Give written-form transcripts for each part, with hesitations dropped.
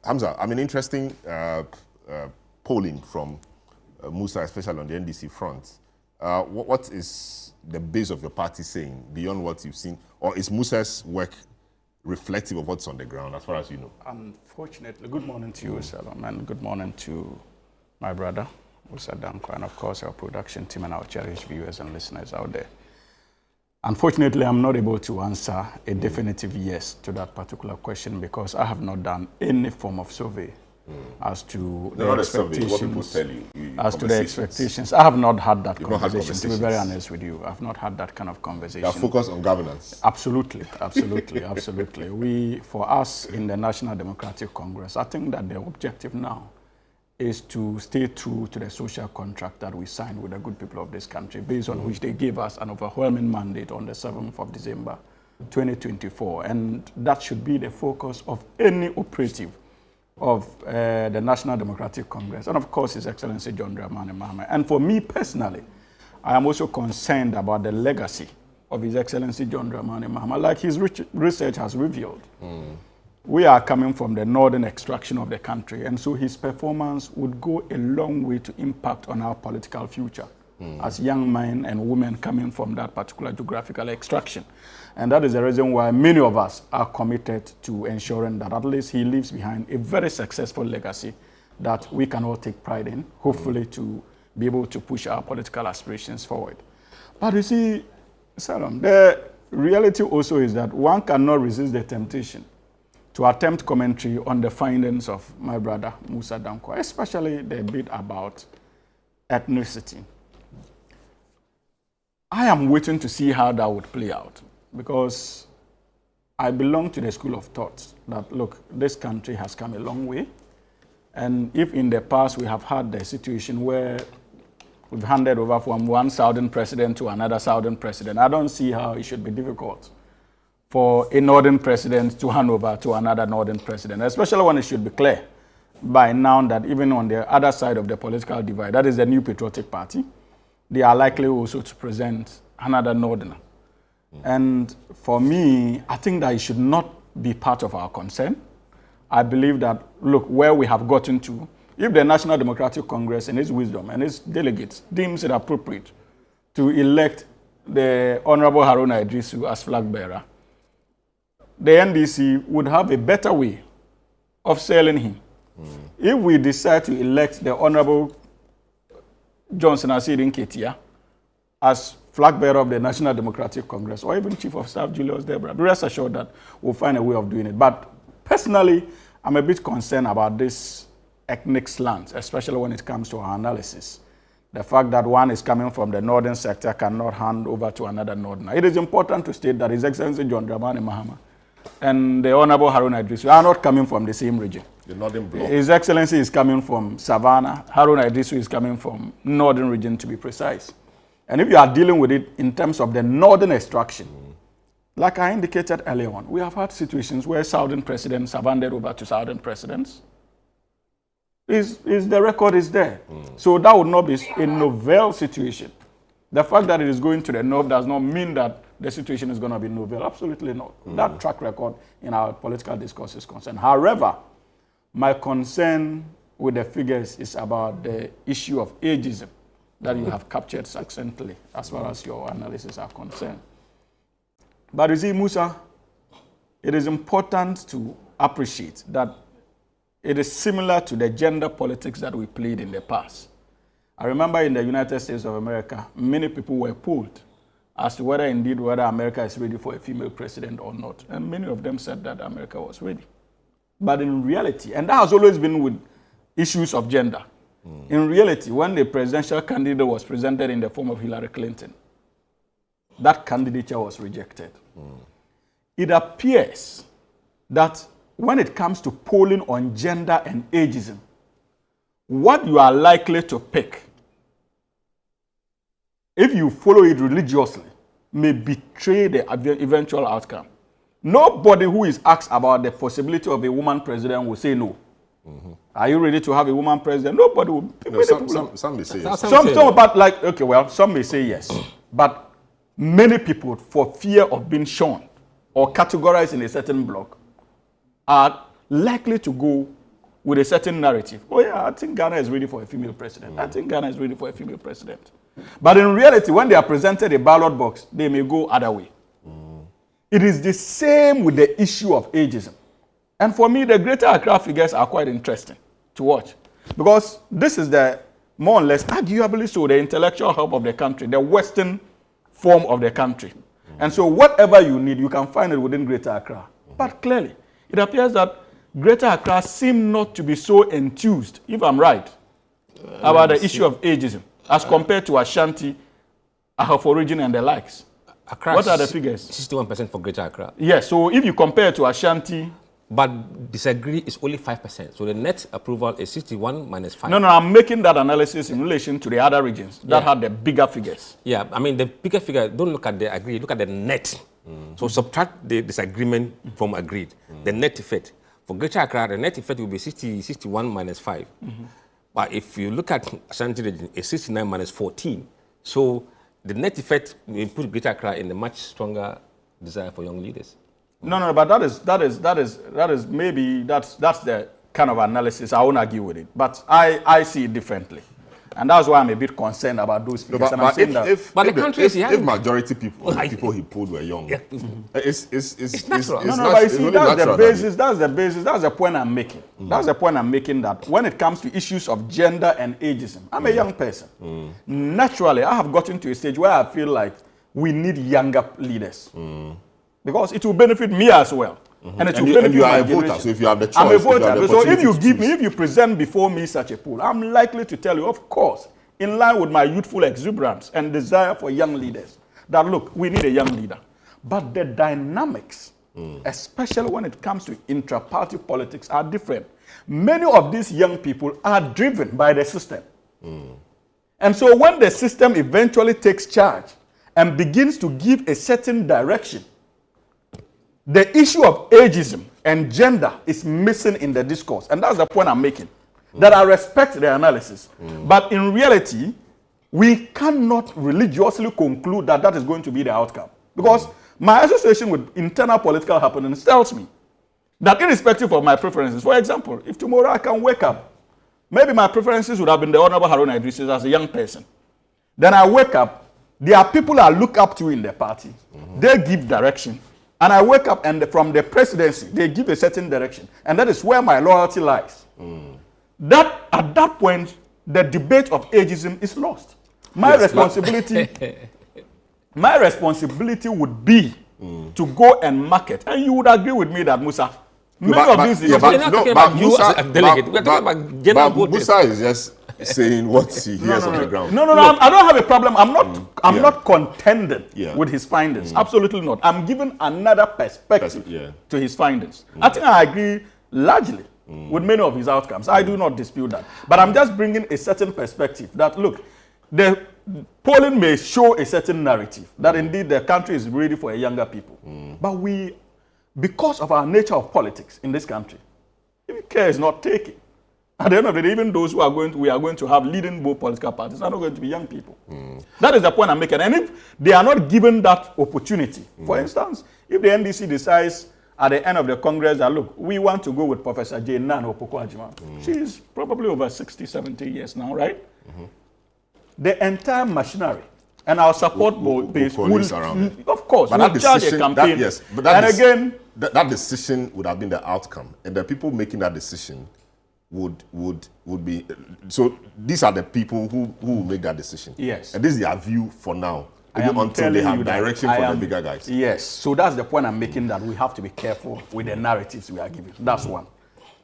Hamza, I mean, interesting polling from Musa, especially on the NDC front. What is the base of your party saying beyond what you've seen? Or is Musa's work reflective of what's on the ground, as far as you know? Unfortunately, good morning to you, Salom, and good morning to my brother, Musa Danko, and of course our production team and our cherished viewers and listeners out there. Unfortunately, I'm not able to answer a definitive yes to that particular question because I have not done any form of survey as to the expectations. What people tell you, as to the expectations. I have not had that conversation, to be very honest with you. I've not had that kind of conversation. You are focused on governance. Absolutely, absolutely, absolutely. For us in the National Democratic Congress, I think that the objective now is to stay true to the social contract that we signed with the good people of this country, based on which they gave us an overwhelming mandate on the 7th of December, 2024. And that should be the focus of any operative of the National Democratic Congress, and of course His Excellency John Dramani Mahama. And for me personally, I am also concerned about the legacy of His Excellency John Dramani Mahama, like his research has revealed. We are coming from the northern extraction of the country, and so his performance would go a long way to impact on our political future as young men and women coming from that particular geographical extraction. And that is the reason why many of us are committed to ensuring that at least he leaves behind a very successful legacy that we can all take pride in, hopefully to be able to push our political aspirations forward. But you see, Salom, the reality also is that one cannot resist the temptation to attempt commentary on the findings of my brother Musa Danko, especially the bit about ethnicity. I am waiting to see how that would play out, because I belong to the school of thought that, look, this country has come a long way. And if in the past we have had the situation where we've handed over from one southern president to another southern president, I don't see how it should be difficult for a northern president to hand over to another northern president, especially when it should be clear by now that even on the other side of the political divide, that is the New Patriotic Party, they are likely also to present another northerner. And for me, I think that it should not be part of our concern. I believe that, look, where we have gotten to, if the National Democratic Congress in its wisdom and its delegates deems it appropriate to elect the Honorable Haruna Idrisu as flag bearer, the NDC would have a better way of selling him. If we decide to elect the Honorable Johnson Asidin Ketia as flag bearer of the National Democratic Congress, or even Chief of Staff Julius Debra, rest assured that we'll find a way of doing it. But personally, I'm a bit concerned about this ethnic slant, especially when it comes to our analysis. The fact that one is coming from the northern sector cannot hand over to another northerner. It is important to state that His Excellency John Dramani Mahama and the Honorable Haruna Idrisu are not coming from the same region. The northern bloc. His Excellency is coming from Savannah. Haruna Idrisu is coming from northern region, to be precise. And if you are dealing with it in terms of the northern extraction, like I indicated earlier on, we have had situations where southern presidents have handed over to southern presidents. The record is there. So that would not be a novel situation. The fact that it is going to the north does not mean that the situation is going to be novel. Absolutely not. That track record in our political discourse is concerned. However, my concern with the figures is about the issue of ageism that you have captured succinctly as far as your analysis are concerned. But you see, Musa, it is important to appreciate that it is similar to the gender politics that we played in the past. I remember in the United States of America, many people were polled as to whether America is ready for a female president or not. And many of them said that America was ready. But in reality, and that has always been with issues of gender, in reality, when the presidential candidate was presented in the form of Hillary Clinton, that candidature was rejected. It appears that when it comes to polling on gender and ageism, what you are likely to pick, if you follow it religiously, may betray the eventual outcome. Nobody who is asked about the possibility of a woman president will say no. Are you ready to have a woman president? Nobody will. No, some may say yes. Some may say yes. But many people, for fear of being shown or categorized in a certain block, are likely to go with a certain narrative. Oh yeah, I think Ghana is ready for a female president. I think Ghana is ready for a female president. But in reality, when they are presented a ballot box, they may go other way. It is the same with the issue of ageism. And for me, the Greater Accra figures are quite interesting to watch. Because this is the, more or less, arguably so, the intellectual hub of the country, the Western form of the country. And so whatever you need, you can find it within Greater Accra. But clearly, it appears that Greater Accra seem not to be so enthused, if I'm right, about the issue of ageism, as compared to Ashanti, Ahafo region, and the likes. Accra, what are the figures? 61% for Greater Accra. Yes, so if you compare to Ashanti... But disagree is only 5%. So the net approval is 61 minus 5. No, I'm making that analysis in relation to the other regions that had the bigger figures. Yeah, I mean, the bigger figure, don't look at the agreed, look at the net. So subtract the disagreement from agreed. The net effect. For Greater Accra, the net effect will be 61 minus 5. But if you look at Ashanti region, it's 69 minus 14. So the net effect will put Greater Accra in a much stronger desire for young leaders. No, but that is maybe that's the kind of analysis. I won't argue with it, but I see it differently, and that's why I'm a bit concerned about those figures. But if majority people he pulled were young, it's natural. But you see, that's the basis. That's the point I'm making. That's the point I'm making. That when it comes to issues of gender and ageism, I'm a young person. Naturally, I have gotten to a stage where I feel like we need younger leaders. Because it will benefit me as well. And it will benefit you are my a voter, generation. so if you have the choice, I'm a voter. So if if you present before me such a pool, I'm likely to tell you, of course, in line with my youthful exuberance and desire for young leaders, that look, we need a young leader. But the dynamics, especially when it comes to intra-party politics, are different. Many of these young people are driven by the system. And so when the system eventually takes charge and begins to give a certain direction, the issue of ageism and gender is missing in the discourse. And that's the point I'm making. That I respect the analysis. But in reality, we cannot religiously conclude that that is going to be the outcome. Because my association with internal political happenings tells me that irrespective of my preferences, for example, if tomorrow I can wake up, maybe my preferences would have been the Honorable Haruna Idrisis as a young person. Then I wake up, there are people I look up to in the party. They give direction. And I wake up and from the presidency, they give a certain direction. And that is where my loyalty lies. That, at that point, the debate of ageism is lost. My responsibility would be to go and market. And you would agree with me that, Musa, many of these... We're not talking about you as a delegate. We're talking about general voters. Musa is just saying what he hears on the ground. No, I don't have a problem. I'm not contending with his findings. Absolutely not. I'm giving another perspective to his findings. I think I agree largely with many of his outcomes. I do not dispute that. But I'm just bringing a certain perspective that, look, the polling may show a certain narrative that indeed the country is ready for a younger people. But we, because of our nature of politics in this country, if care is not taken, at the end of the day, even those who are we are going to have leading both political parties are not going to be young people. That is the point I'm making. And if they are not given that opportunity, for instance, if the NDC decides at the end of the Congress that, look, we want to go with Professor Jane Naana Opoku-Agyeman. She is probably over 60, 70 years now, right? The entire machinery and our support base will, of course, will charge a campaign. That decision would have been the outcome. And the people making that decision would be, so these are the people who will make that decision. Yes. And this is their view for now, until they have direction from the bigger guys. Yes. So that's the point I'm making, that we have to be careful with the narratives we are giving. That's one.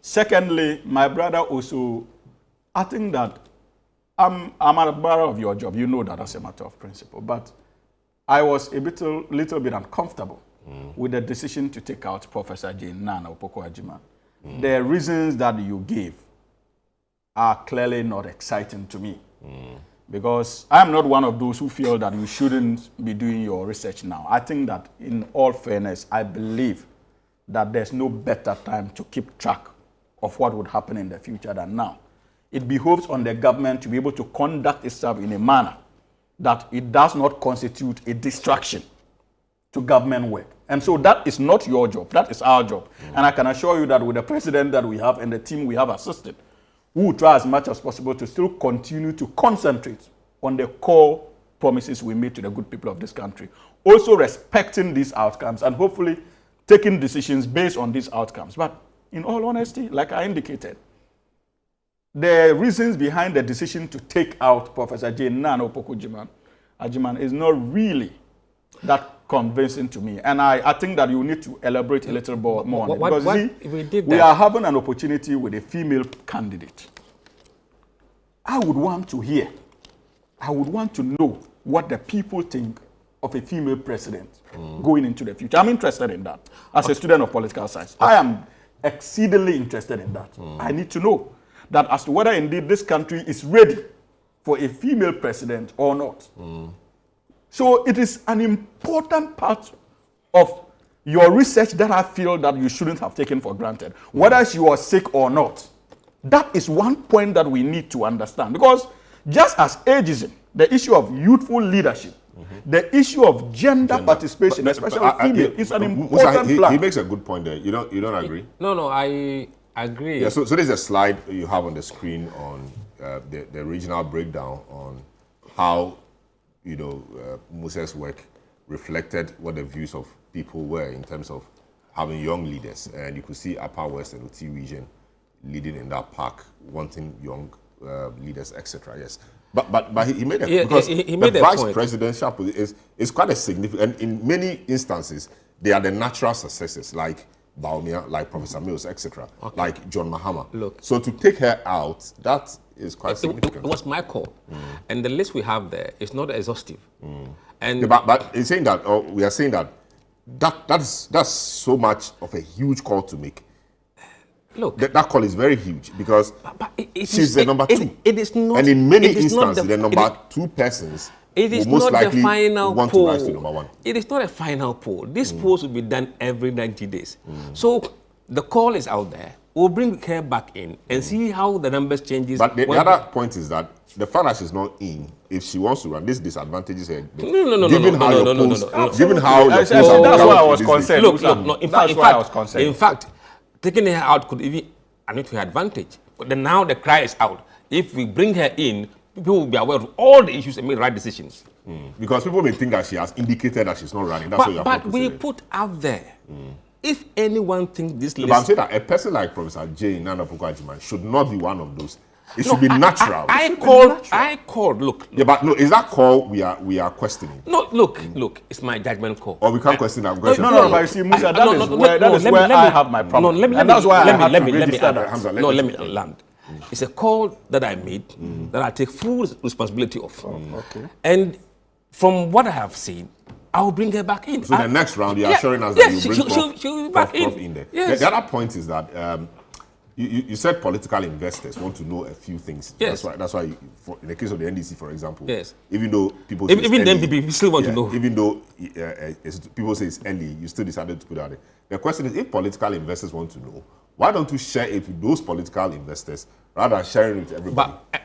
Secondly, my brother also, I think that I'm a admirer of your job. You know that as a matter of principle. But I was a little bit uncomfortable with the decision to take out Professor Jane Naana Opoku-Agyeman. The reasons that you gave are clearly not exciting to me. Because I'm not one of those who feel that you shouldn't be doing your research now. I think that in all fairness, I believe that there's no better time to keep track of what would happen in the future than now. It behoves on the government to be able to conduct itself in a manner that it does not constitute a distraction to government work. And so that is not your job. That is our job. And I can assure you that with the president that we have and the team we have assisted, we will try as much as possible to still continue to concentrate on the core promises we made to the good people of this country. Also respecting these outcomes and hopefully taking decisions based on these outcomes. But in all honesty, like I indicated, the reasons behind the decision to take out Professor J. Naana Agyemang is not really that convincing to me. And I think that you need to elaborate a little more on it. Because we are having an opportunity with a female candidate. I would want to hear, I would want to know what the people think of a female president going into the future. I'm interested in that. As a student of political science, I am exceedingly interested in that. I need to know that as to whether indeed this country is ready for a female president or not. So it is an important part of your research that I feel that you shouldn't have taken for granted. Whether you are sick or not, that is one point that we need to understand. Because just as ageism, the issue of youthful leadership, the issue of gender participation, especially female, is an important plan. He makes a good point there. You don't agree? No, I agree. Yeah, so there's a slide you have on the screen on the regional breakdown on how Musa's work reflected what the views of people were in terms of having young leaders. And you could see Upper West and Oti region leading in that pack, wanting young leaders, etc. Yes. But he made a because he made the vice presidential position is quite a significant, and in many instances, they are the natural successors, like Bawumia, like Professor Mills, etc., like John Mahama. Look, so to take her out, that is quite significant. It was my call. And the list we have there is not exhaustive. And yeah, but it's saying that, or we are saying that's so much of a huge call to make. Look, that call is very huge because she's the number two. It is not, and in many instances, the number two persons will most likely want to rise to number one. It is not a final poll. This polls will be done every 90 days. So the call is out there. We'll bring her back in and see how the numbers changes. But the other point is that the fact that she's not in, if she wants to run, this disadvantages her. Given how your polls, given how your polls, that's why I was concerned. Look. In fact, taking her out could even admit to her advantage. But then now the cry is out. If we bring her in, people will be aware of all the issues and make right decisions. Because people may think that she has indicated that she's not running. That's what you're But we put out there, if anyone thinks this list... But I'm saying that a person like Professor J. Naana Agyemang should not be one of those. It should be natural. I called, look. Yeah, but no, is that call we are questioning? No, look, it's my judgment call. Or we can't question that. No, but you see, Musa, that is where I have my problem. Let me land. It's a call that I made that I take full responsibility of. Okay. And from what I have seen, I will bring her back in. So the next round, you are assuring us that you bring she'll be back in there. Yes. The other point is that you said political investors want to know a few things. Yes. That's why in the case of the NDC, for example, yes. Even though people say even then people still want to know. Even though people say it's early, you still decided to put it out there. The question is, if political investors want to know, why don't you share it with those political investors rather than sharing it with everybody? But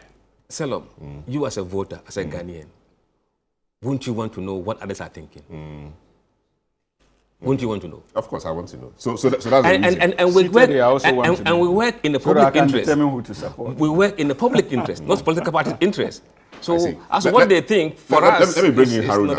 Selom, you as a voter, as a Ghanaian, wouldn't you want to know what others are thinking? Wouldn't you want to know? Of course, I want to know. So that's the reason. And we work in the public interest. Determine who to support. We work in the public interest, not political party's interest. So as what they think for us, let me bring in Haruna.